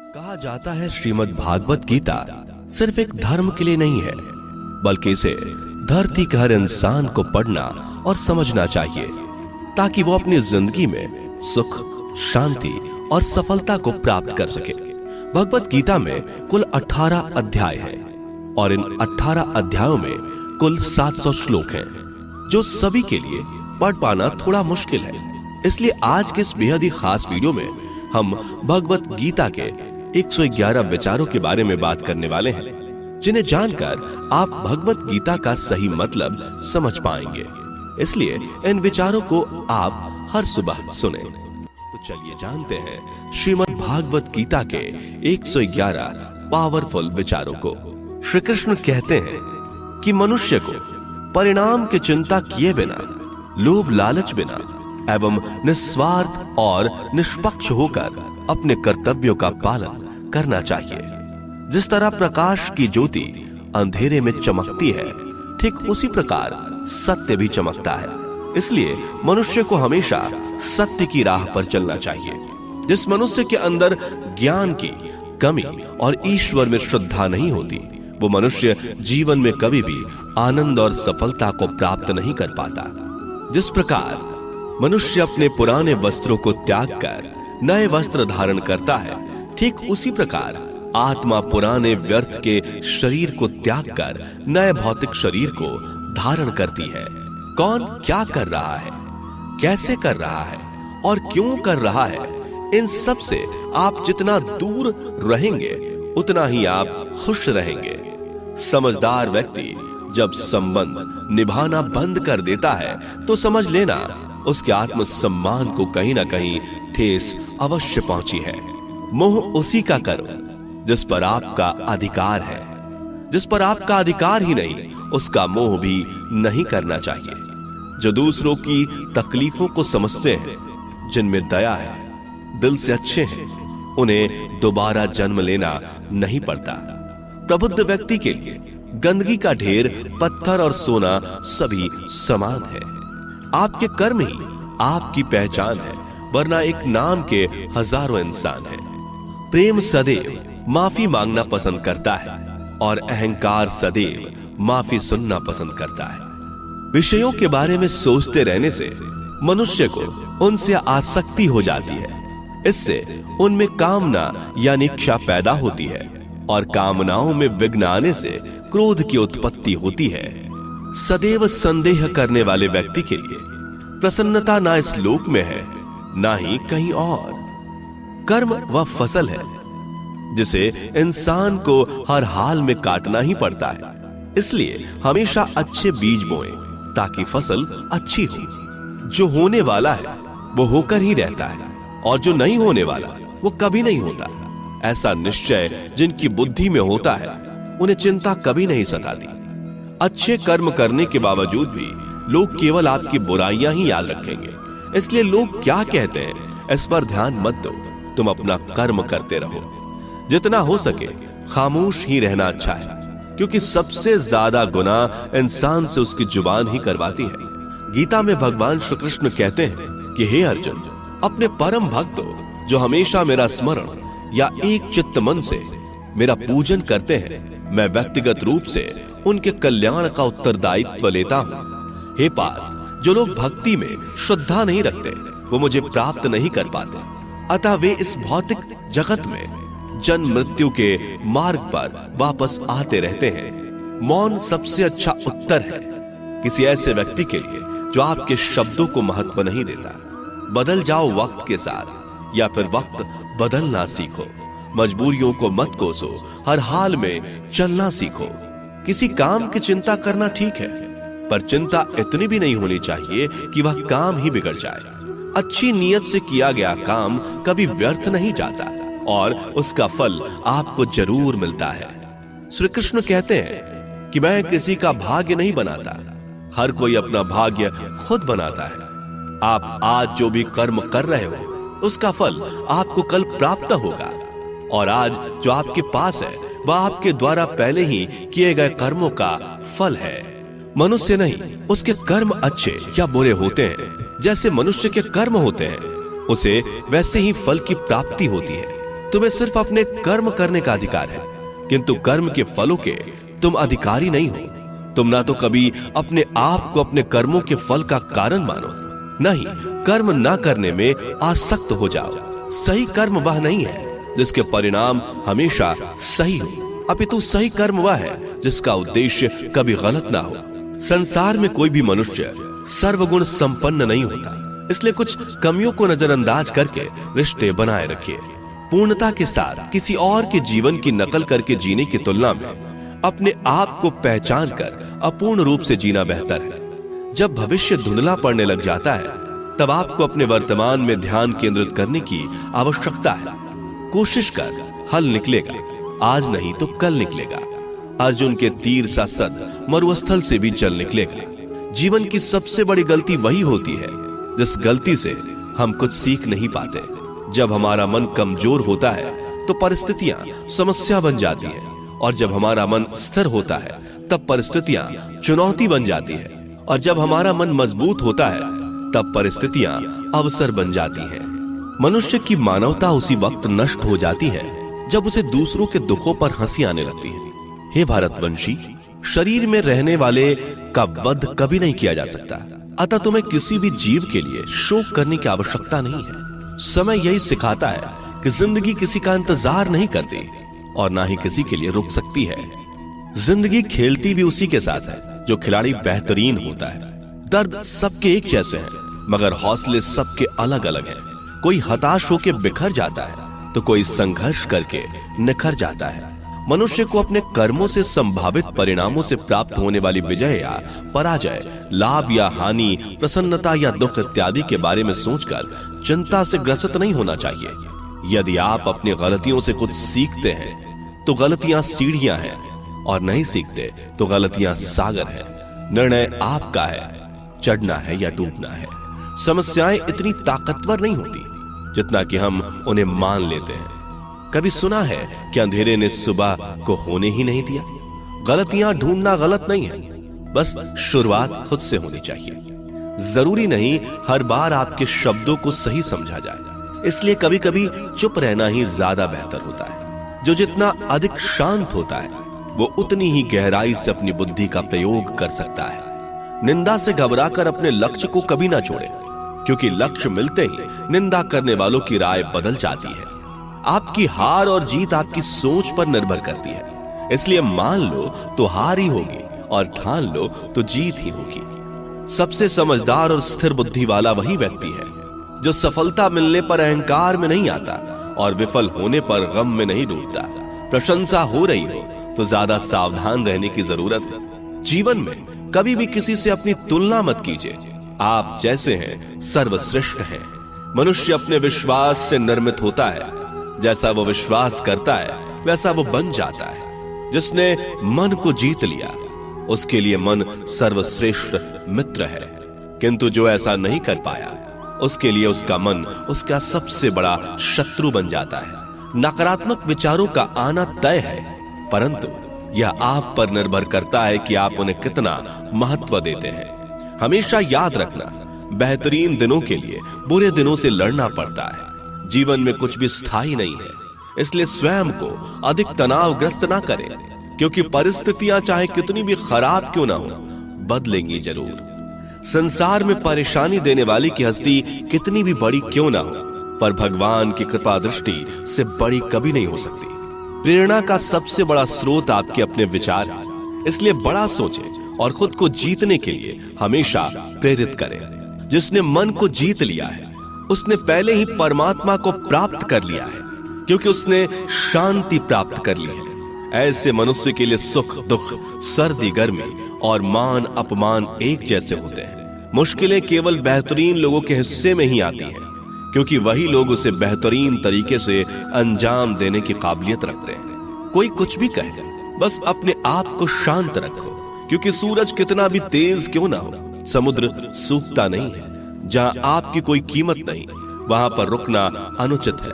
कहा जाता है श्रीमद् भागवत गीता सिर्फ एक धर्म के लिए नहीं है, बल्कि इसे धरती के हर इंसान को पढ़ना और समझना चाहिए ताकि वो अपनी जिंदगी में सुख, शांति और सफलता को प्राप्त कर सके। भगवत गीता में कुल 18 अध्याय हैं और इन 18 अध्यायों में कुल 700 श्लोक हैं, जो सभी के लिए पढ़ पाना थोड़ा मुश्किल है। इसलिए आज के इस बेहद ही खास वीडियो में हम भगवत गीता के 111 विचारों के बारे में बात करने वाले हैं, जिन्हें जानकर आप भगवत गीता का सही मतलब समझ पाएंगे। इसलिए इन विचारों को आप हर सुबह सुने। तो चलिए जानते हैं श्रीमद् भागवत गीता के 111 पावरफुल विचारों को। श्री कृष्ण कहते हैं कि मनुष्य को परिणाम की चिंता किए बिना, लोभ लालच बिना एवं निस्वार्थ और निष्पक्ष होकर अपने कर्तव्यों का पालन करना चाहिए। जिस तरह प्रकाश की ज्योति अंधेरे में चमकती है, ठीक उसी प्रकार सत्य भी चमकता है। इसलिए मनुष्य को हमेशा सत्य की राह पर चलना चाहिए। जिस मनुष्य के अंदर ज्ञान की कमी और ईश्वर में श्रद्धा नहीं होती, वो मनुष्य जीवन में कभी भी आनंद और सफलता को प्राप्त नहीं कर पाता। जिस प्रकार मनुष्य अपने पुराने वस्त्रों को त्याग कर नए वस्त्र धारण करता है, ठीक उसी प्रकार आत्मा पुराने व्यर्थ के शरीर को त्याग कर नए भौतिक शरीर को धारण करती है। कौन क्या कर रहा है, कैसे कर रहा है और क्यों कर रहा है, इन सब से आप जितना दूर रहेंगे उतना ही आप खुश रहेंगे। समझदार व्यक्ति जब संबंध निभाना बंद कर देता है तो समझ लेना उसके आत्म सम्मान को कहीं ना कहीं ठेस अवश्य पहुंची है। मोह उसी का करो जिस पर आपका अधिकार है। जिस पर आपका अधिकार ही नहीं, उसका मोह भी नहीं करना चाहिए। जो दूसरों की तकलीफों को समझते हैं, जिनमें दया है, दिल से अच्छे हैं, उन्हें दोबारा जन्म लेना नहीं पड़ता। प्रबुद्ध व्यक्ति के लिए गंदगी का ढेर, पत्थर और सोना सभी समान है। आपके कर्म ही आपकी पहचान है, वरना एक नाम के हजारों इंसान हैं। प्रेम सदैव माफी मांगना पसंद करता है और अहंकार सदैव माफी सुनना पसंद करता है। विषयों के बारे में सोचते रहने से मनुष्य को उनसे आसक्ति हो जाती है। इससे उनमें कामना यानी इच्छा पैदा होती है और कामनाओं में विघ्न आने से क्रोध की उत्पत्ति होती है। सदैव संदेह करने वाले व्यक्ति के लिए प्रसन्नता ना इस लोक में है, ना ही कहीं और। कर्म वह फसल है जिसे इंसान को हर हाल में काटना ही पड़ता है। इसलिए हमेशा अच्छे बीज बोएं ताकि फसल अच्छी हो। जो होने वाला है वो होकर ही रहता है और जो नहीं होने वाला वो कभी नहीं होता। ऐसा निश्चय जिनकी बुद्धि में होता है, उन्हें चिंता कभी नहीं सताती। अच्छे कर्म करने के बावजूद भी लोग केवल आपकी बुराइयां ही याद रखेंगे। इसलिए लोग क्या कहते हैं इस पर ध्यान मत दो, तुम अपना कर्म करते रहो। जितना हो सके खामोश ही रहना अच्छा है, क्योंकि सबसे ज्यादा गुनाह इंसान से उसकी जुबान ही करवाती है। गीता में भगवान श्री कृष्ण कहते हैं कि हे अर्जुन, अपने परम भक्तों जो हमेशा मेरा स्मरण या एक चित्त मन से मेरा पूजन करते हैं, मैं व्यक्तिगत रूप से उनके कल्याण का उत्तरदायित्व लेता हूं। हे पार्थ, जो लोग भक्ति में श्रद्धा नहीं रखते वो मुझे प्राप्त नहीं कर पाते, अतः वे इस भौतिक जगत में जन्म मृत्यु के मार्ग पर वापस आते रहते हैं। मौन सबसे अच्छा उत्तर है किसी ऐसे व्यक्ति के लिए जो आपके शब्दों को महत्व नहीं देता। बदल जाओ वक्त के साथ या फिर वक्त बदलना सीखो। मजबूरियों को मत कोसो, हर हाल में चलना सीखो। किसी काम की चिंता करना ठीक है, पर चिंता इतनी भी नहीं होनी चाहिए कि वह काम ही बिगड़ जाए। अच्छी नीयत से किया गया काम कभी व्यर्थ नहीं जाता और उसका फल आपको जरूर मिलता है। श्री कृष्ण कहते हैं कि मैं किसी का भाग्य नहीं बनाता, हर कोई अपना भाग्य खुद बनाता है। आप आज जो भी कर्म कर रहे हो उसका फल आपको कल प्राप्त होगा, और आज जो आपके पास है वह आपके द्वारा पहले ही किए गए कर्मों का फल है। मनुष्य नहीं, उसके कर्म अच्छे या बुरे होते हैं, जैसे मनुष्य के कर्म होते हैं उसे वैसे ही फल की प्राप्ति होती है। तुम्हें सिर्फ अपने कर्म करने का अधिकार है, किंतु कर्म के फलों के तुम अधिकारी नहीं हो। तुम ना तो कभी अपने आप को अपने कर्मों के फल का कारण मानो, नहीं कर्म ना करने में आसक्त हो जाओ। सही कर्म वह नहीं है जिसके परिणाम हमेशा सही हो, अपितु सही कर्म वह है जिसका उद्देश्य कभी गलत ना हो। संसार में कोई भी मनुष्य सर्वगुण संपन्न नहीं होता, इसलिए कुछ कमियों को नजरअंदाज करके रिश्ते बनाए रखिए। पूर्णता के साथ किसी और के जीवन की नकल करके जीने की तुलना में अपने आप को पहचान कर अपूर्ण रूप से जीना बेहतर है। जब भविष्य धुंधला पड़ने लग जाता है तब आपको अपने वर्तमान में ध्यान केंद्रित करने की आवश्यकता है। कोशिश कर, हल निकलेगा, आज नहीं तो कल निकलेगा। अर्जुन के तीर सा सत मरुस्थल से भी जल निकलेगा। जीवन की सबसे बड़ी गलती वही होती है जिस गलती से हम कुछ सीख नहीं पाते। जब हमारा मन कमजोर होता है तो परिस्थितियां समस्या बन जाती है, और जब हमारा मन स्थिर होता है तब परिस्थितियां चुनौती बन जाती है, और जब हमारा मन मजबूत होता है तब परिस्थितियां अवसर बन जाती हैं। मनुष्य की मानवता उसी वक्त नष्ट हो जाती है जब उसे दूसरों के दुखों पर हंसी आने लगती है। हे भारतवंशी, शरीर में रहने वाले का वध कभी नहीं किया जा सकता, अतः तुम्हें किसी भी जीव के लिए शोक करने की आवश्यकता नहीं है। समय यही सिखाता है कि जिंदगी किसी का इंतजार नहीं करती और ना ही किसी के लिए रुक सकती है। जिंदगी खेलती भी उसी के साथ है जो खिलाड़ी बेहतरीन होता है। दर्द सबके एक जैसे हैं, मगर हौसले सबके अलग अलग हैं। कोई हताश होकर बिखर जाता है तो कोई संघर्ष करके निखर जाता है। मनुष्य को अपने कर्मों से संभावित परिणामों से प्राप्त होने वाली विजय या पराजय, लाभ या हानि, प्रसन्नता या दुख इत्यादि के बारे में सोचकर चिंता से ग्रसित नहीं होना चाहिए। यदि आप अपनी गलतियों से कुछ सीखते हैं तो गलतियां सीढ़ियां हैं, और नहीं सीखते तो गलतियां सागर हैं। निर्णय आपका है, चढ़ना है या डूबना है। समस्याएं इतनी ताकतवर नहीं होती जितना कि हम उन्हें मान लेते हैं। कभी सुना है कि अंधेरे ने सुबह को होने ही नहीं दिया? गलतियां ढूंढना गलत नहीं है, बस शुरुआत खुद से होनी चाहिए। जरूरी नहीं हर बार आपके शब्दों को सही समझा जाए, इसलिए कभी कभी चुप रहना ही ज्यादा बेहतर होता है। जो जितना अधिक शांत होता है वो उतनी ही गहराई से अपनी बुद्धि का प्रयोग कर सकता है। निंदा से घबराकर अपने लक्ष्य को कभी ना छोड़े, क्योंकि लक्ष्य मिलते ही निंदा करने वालों की राय बदल जाती है। आपकी हार और जीत आपकी सोच पर निर्भर करती है, इसलिए मान लो तो हार ही होगी और ठान लो तो जीत ही होगी। सबसे समझदार और स्थिर बुद्धि वाला वही व्यक्ति है जो सफलता मिलने पर अहंकार में नहीं आता और विफल होने पर गम में नहीं डूबता। प्रशंसा हो रही हो तो ज्यादा सावधान रहने की जरूरत है। जीवन में कभी भी किसी से अपनी तुलना मत कीजिए। आप जैसे हैं सर्वश्रेष्ठ हैं। मनुष्य अपने विश्वास से निर्मित होता है, जैसा वो विश्वास करता है वैसा वो बन जाता है। जिसने मन को जीत लिया उसके लिए मन सर्वश्रेष्ठ मित्र है, किंतु जो ऐसा नहीं कर पाया उसके लिए उसका मन उसका सबसे बड़ा शत्रु बन जाता है। नकारात्मक विचारों का आना तय है, परंतु यह आप पर निर्भर करता है कि आप उन्हें कितना महत्व देते हैं। हमेशा याद रखना, बेहतरीन दिनों के लिए बुरे दिनों से लड़ना पड़ता है। जीवन में कुछ भी स्थायी नहीं है, इसलिए स्वयं को अधिक तनावग्रस्त ना करें, क्योंकि परिस्थितियां चाहे कितनी भी खराब क्यों ना हो, बदलेंगी जरूर। संसार में परेशानी देने वाली की हस्ती कितनी भी बड़ी क्यों ना हो, पर भगवान की कृपा दृष्टि से बड़ी कभी नहीं हो सकती। प्रेरणा का सबसे बड़ा स्रोत आपके अपने विचार है, इसलिए बड़ा सोचें और खुद को जीतने के लिए हमेशा प्रेरित करें। जिसने मन को जीत लिया है उसने पहले ही परमात्मा को प्राप्त कर लिया है, क्योंकि उसने शांति प्राप्त कर ली है। ऐसे मनुष्य के लिए सुख दुख, सर्दी गर्मी और मान अपमान एक जैसे होते हैं। मुश्किलें केवल बेहतरीन लोगों के हिस्से में ही आती हैं, क्योंकि वही लोग उसे बेहतरीन तरीके से अंजाम देने की काबिलियत रखते हैं। कोई कुछ भी कहे, बस अपने आप को शांत रखो, क्योंकि सूरज कितना भी तेज क्यों ना हो, समुद्र सूखता नहीं है। जहां आपकी कोई कीमत नहीं, वहां पर रुकना अनुचित है,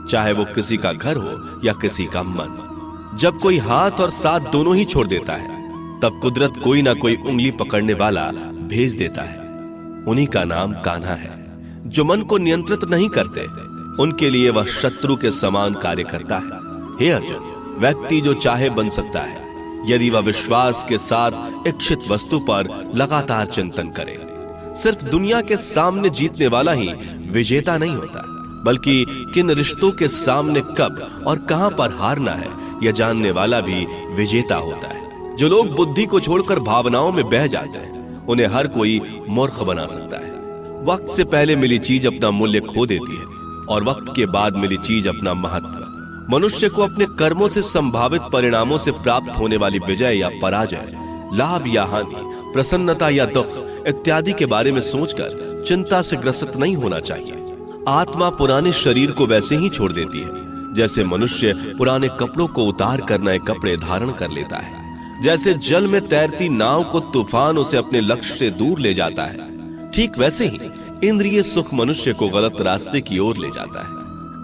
चाहे वो किसी का घर हो या किसी का मन। जब कोई हाथ और साथ दोनों ही छोड़ देता है, तब कुदरत कोई ना कोई उंगली पकड़ने वाला भेज देता है। उन्हीं का नाम कान्हा है। जो मन को नियंत्रित नहीं करते उनके लिए वह शत्रु के समान कार्य करता है। हे अर्जुन, व्यक्ति जो चाहे बन सकता है यदि वह विश्वास के साथ इच्छित वस्तु पर लगातार चिंतन करे। सिर्फ दुनिया के सामने जीतने वाला ही विजेता नहीं होता, बल्कि किन रिश्तों के सामने कब और कहां पर हारना है यह जानने वाला भी विजेता होता है। जो लोग बुद्धि को छोड़कर भावनाओं में बह जाते हैं उन्हें हर कोई मूर्ख बना सकता है। वक्त से पहले मिली चीज अपना मूल्य खो देती है और वक्त के बाद मिली चीज अपना महत्व। मनुष्य को अपने कर्मों से संभावित परिणामों से प्राप्त होने वाली विजय या पराजय, लाभ या हानि, प्रसन्नता या दुख इत्यादि के बारे में सोचकर चिंता से ग्रसित नहीं होना चाहिए। आत्मा पुराने शरीर को वैसे ही छोड़ देती है जैसे मनुष्य पुराने कपड़ों को उतार कर नए कपड़े धारण कर लेता है। जैसे जल में तैरती नाव को तूफान उसे अपने लक्ष्य से दूर ले जाता है, ठीक वैसे ही इंद्रिय सुख मनुष्य को गलत रास्ते की ओर ले जाता है।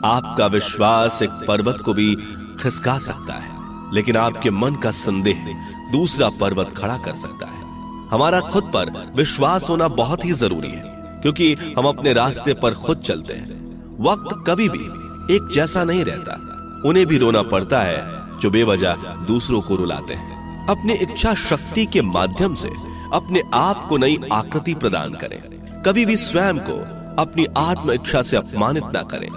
आपका विश्वास एक पर्वत को भी खिसका सकता है, लेकिन आपके मन का संदेह दूसरा पर्वत खड़ा कर सकता है। हमारा खुद पर विश्वास होना बहुत ही जरूरी है, क्योंकि हम अपने रास्ते पर खुद चलते हैं। वक्त कभी भी एक जैसा नहीं रहता। उन्हें भी रोना पड़ता है जो बेवजह दूसरों को रुलाते हैं। अपनी इच्छा शक्ति के माध्यम से अपने आप को नई आकृति प्रदान करें। कभी भी स्वयं को अपनी आत्म इच्छा से अपमानित ना करें।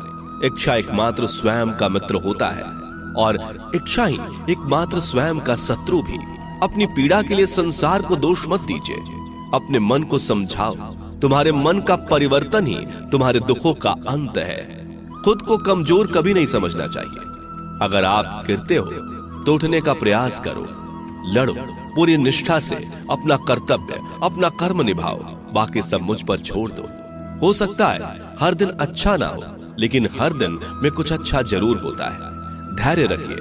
इच्छा एकमात्र स्वयं का मित्र होता है और इच्छा ही एकमात्र स्वयं का शत्रु भी। अपनी पीड़ा के लिए संसार को दोष मत दीजिए, अपने मन को समझाओ। तुम्हारे मन का परिवर्तन ही तुम्हारे दुखों का अंत है। खुद को कमजोर कभी नहीं समझना चाहिए। अगर आप गिरते हो तो उठने का प्रयास करो, लड़ो, पूरी निष्ठा से अपना कर्तव्य, अपना कर्म निभाओ, बाकी सब मुझ पर छोड़ दो। हो सकता है हर दिन अच्छा ना हो, लेकिन हर दिन में कुछ अच्छा जरूर होता है। धैर्य रखिए।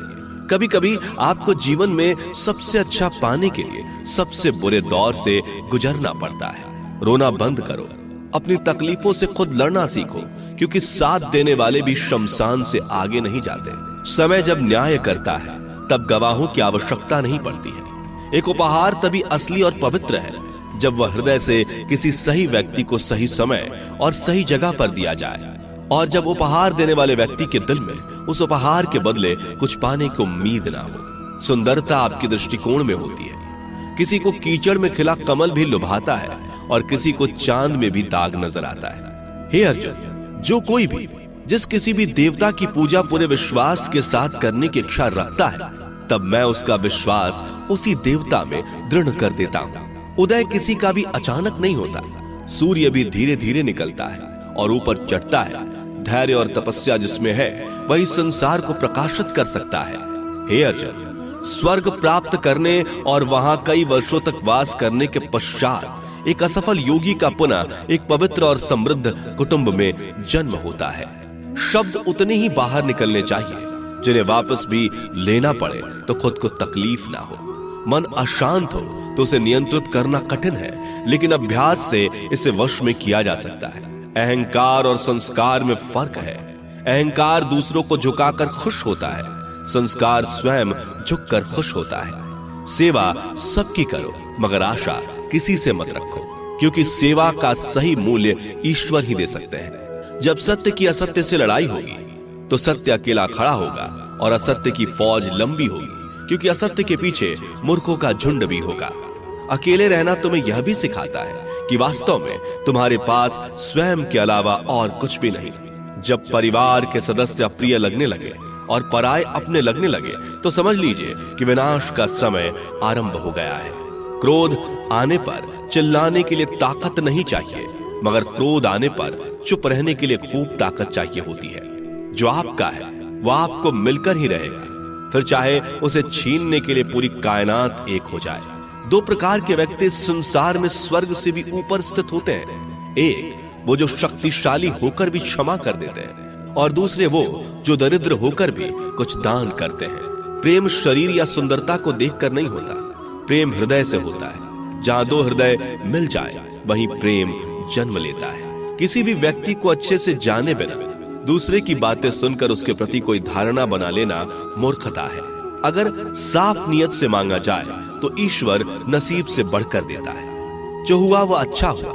कभी कभी आपको जीवन में सबसे अच्छा पाने के लिए सबसे बुरे दौर से गुजरना पड़ता है। रोना बंद करो, अपनी तकलीफों से खुद लड़ना सीखो, क्योंकि साथ देने वाले भी शमशान से आगे नहीं जाते। समय जब न्याय करता है तब गवाहों की आवश्यकता नहीं पड़ती है। एक उपहार तभी असली और पवित्र है जब वह हृदय से किसी सही व्यक्ति को सही समय और सही जगह पर दिया जाए, और जब उपहार देने वाले व्यक्ति के दिल में उस उपहार के बदले कुछ पाने की उम्मीद ना हो। सुंदरता आपके दृष्टिकोण में होती है। किसी को कीचड़ में खिला कमल भी लुभाता है और किसी को चांद में भी दाग नजर आता है। हे अर्जुन, जो कोई भी जिस किसी भी देवता की पूजा पूरे विश्वास के साथ करने की इच्छा रखता है, तब मैं उसका विश्वास उसी देवता में दृढ़ कर देता हूँ। उदय किसी का भी अचानक नहीं होता। सूर्य भी धीरे धीरे निकलता है और ऊपर चढ़ता है। धैर्य और तपस्या जिसमें है वही संसार को प्रकाशित कर सकता है। हे अर्जुन, स्वर्ग प्राप्त करने और वहां कई वर्षों तक वास करने के पश्चात एक असफल योगी का पुनः एक पवित्र और समृद्ध कुटुंब में जन्म होता है। शब्द उतने ही बाहर निकलने चाहिए जिन्हें वापस भी लेना पड़े तो खुद को तकलीफ ना हो। मन अशांत हो तो उसे नियंत्रित करना कठिन है, लेकिन अभ्यास से इसे वश में किया जा सकता है। अहंकार और संस्कार में फर्क है। अहंकार दूसरों को झुकाकर खुश होता है, संस्कार स्वयं झुककर खुश होता है। सेवा सबकी करो, मगर आशा किसी से मत रखो, क्योंकि सेवा का सही मूल्य ईश्वर ही दे सकते हैं। जब सत्य की असत्य से लड़ाई होगी तो सत्य अकेला खड़ा होगा और असत्य की फौज लंबी होगी, क्योंकि असत्य के पीछे मूर्खों का झुंड भी होगा। अकेले रहना तुम्हें यह भी सिखाता है कि वास्तव में तुम्हारे पास स्वयं के अलावा और कुछ भी नहीं। जब परिवार के सदस्य अप्रिय लगने लगे और पराये अपने लगने लगे तो समझ लीजिए कि विनाश का समय आरंभ हो गया है। क्रोध आने पर चिल्लाने के लिए ताकत नहीं चाहिए, मगर क्रोध आने पर चुप रहने के लिए खूब ताकत चाहिए होती है। जो आपका है वह आपको मिलकर ही रहेगा, फिर चाहे उसे छीनने के लिए पूरी कायनात एक हो जाए। दो प्रकार के व्यक्ति संसार में स्वर्ग से भी ऊपर स्थित होते हैं। एक वो जो शक्तिशाली होकर भी क्षमा कर देते हैं, और दूसरे वो जो दरिद्र होकर भी कुछ दान करते हैं। प्रेम शरीर या सुंदरता को देखकर नहीं होता, प्रेम हृदय से होता है। जहां दो हृदय मिल जाए वहीं प्रेम जन्म लेता है। किसी भी व्यक्ति को अच्छे से जाने बिना दूसरे की बातें सुनकर उसके प्रति कोई धारणा बना लेना मूर्खता है। अगर साफ नियत से मांगा जाए तो ईश्वर नसीब से बढ़कर देता है। जो हुआ वह अच्छा हुआ,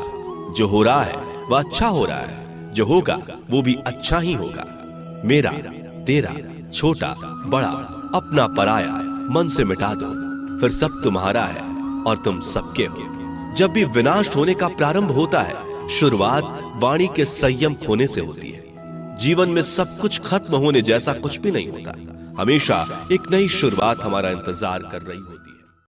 जो हो रहा है वह अच्छा हो रहा है, जो होगा वो भी अच्छा ही होगा। मेरा, तेरा, छोटा, बड़ा, अपना, पराया मन से मिटा दो, फिर सब तुम्हारा है और तुम सबके हो। जब भी विनाश होने का प्रारंभ होता है, शुरुआत वाणी के संयम खोने से होती है। जीवन में सब कुछ खत्म होने जैसा कुछ भी नहीं होता। हमेशा एक नई शुरुआत हमारा इंतजार कर रही होती है।